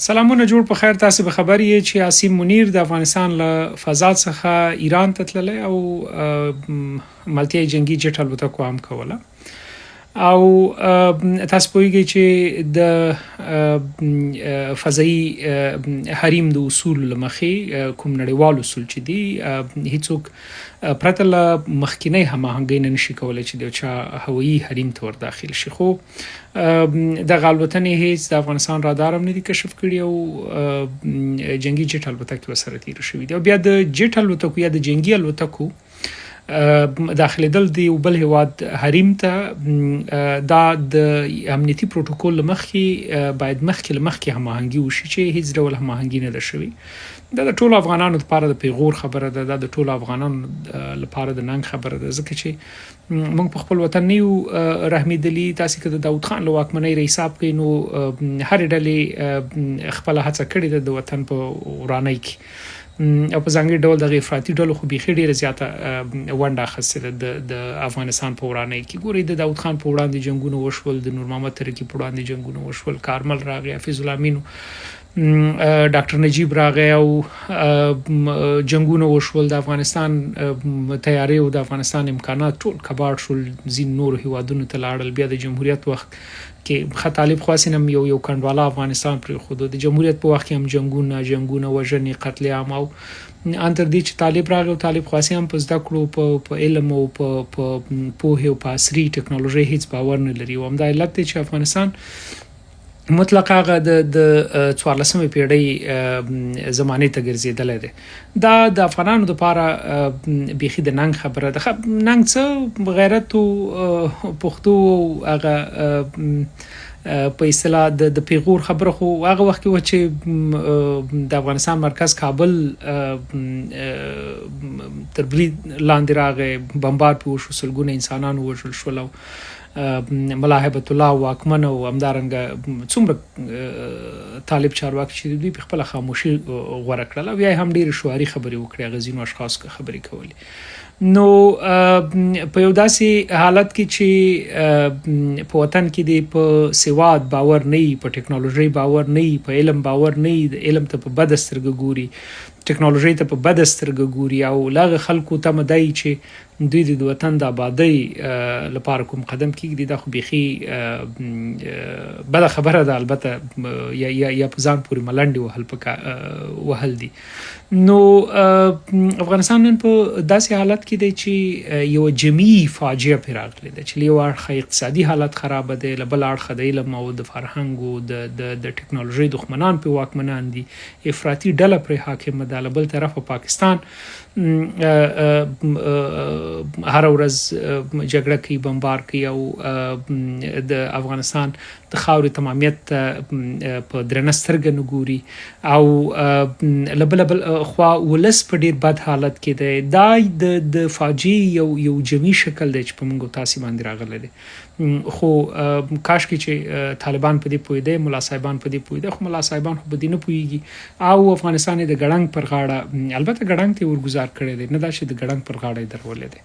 سلامونه جوړ په خیر. تاسو به خبر یې چې عاصم منیر د افغانستان له فضا څخه ایران ته تللی او ملتیا جنگي جټ الوتکو هم کوله او تاسو پوهیږئ چې د فضایي حریم د اصول لمخې کوم نړیوال اصول چې دي هیڅوک پرته له مخکینی هماهنګۍ نه نشي کولی چې د چا هوایي حریم ته ور داخل شي. خو دغه الوتنې هیڅ د افغانستان رادار هم نه دي کشف کړي او جنگي جټ الوتکې ورسره تېرې شوي دي او بیا د جټ الوتکو یا د جنگي الوتکو داخلېدل د یو بل هیواد حریم ته دا د امنیتي پروتوکول مخکې باید مخکې هماهنګي وشي چې هیڅ ډول هماهنګي نه ده شوې. دا د ټولو افغانانو لپاره د پیغور خبره ده، دا د ټولو افغانانو لپاره د ننګ خبره ده، ځکه چې موږ په خپل وطن نه یو رحمېدلي. تاسې که د داود خان له واکمنۍ حساب کوئ نو هرې ډلې خپله هڅه کړې ده د وطن په ورانۍ کې او په ځانګړي ډول دغه افراطي ډلو خو بیخي ډېره زیاته ونډه اخیستې ده د افغانستان په ورانۍ کې. ګورئ د داود خان په وړاندې جنګونه وشول، د نور محمد ترکی په وړاندې جنګونه وشول، کارمل راغی، حفیظ الله امینو، ډاکټر نجیب راغی او جنگونه وشول. د افغانستان تیارې او د افغانستان امکانات ټول کباړ شول، ځینې نورو هیوادونو ته لاړل. بیا د جمهوریت وخت کې طالب خواسین هم یو کنډواله افغانستان پرېښود. د جمهوریت په وخت کې هم جنگونه وژنې، قتل عام او ان تر دې چې طالب راغی او طالب خواسي هم په زده کړو، په علم او په پوهې او په عصري ټکنالوژۍ هیڅ باور نه لري او همدا علت دی چې افغانستان مطلق هغه د 14مې پیړۍ زمانې ته ګرځېدلی دی. دا د افغانانو لپاره بیخي د ننګ خبره ده. ننګ څه غیرت او پښتو هغه په اصطلاح د پیغور خبره خو هغه وخت کې و چې د افغانستان مرکز کابل تر برید لاندې راغی، بمبار پرې وشو، سلګونه انسانان ووژل شول او ملا هیبت الله واکمن او همدارنګه څومره طالب چارواکي چې دوی په خپله خاموشي غوره کړله او بیا هم ډېرې شعاري خبرې وکړې، هغه ځینو اشخاصو خبرې کولې. نو په یو داسې حالت کې چې په وطن کې دی په سواد باور نه وي، په ټکنالوژۍ باور نه وي، په علم باور نه وي، علم ته په بده سترګه ګوري، ټکنالوژۍ ته په بده سترګه ګوري او له خلکو تمه دی چې دوی د وطن د آبادۍ لپاره کوم قدم کېږدي، دا خو بیخي بده خبره ده. البته یا په ځان پورې ملنډې وهل دي. نو افغانستان نن په داسې حالت کې دی چې یو جمعي فاجعه پرې راغلې ده چې له یو اړخه اقتصادي حالت خرابه دی، له بل اړخه د علم او د فرهنګ او د ټکنالوژۍ دښمنان پرې واکمنان دي، افراطي ډله پرې حاکمه ده، له بل طرفه پاکستان هر ورځ جګړه کوي، بمبار کوي او د افغانستان د خاورې تمامیت په درنه سترګه نه ګوري او له بله خوا ولس په ډېر بد حالت کې دی. دا د فاجعې یو جمعي شکل دی چې په موږ او تاسې باندې راغلی دی. خو کاشکې چې طالبان په دې پوهېدی، ملا صاحبان په دې پوهېدی، خو ملا صاحبان خو په دې نه پوهېږي او افغانستان یې د ګړنګ پر غاړه، البته ګړنګ ته یې ورګزار کړی دی، نه دا چې د ګړنګ پر غاړه یې درولې دی.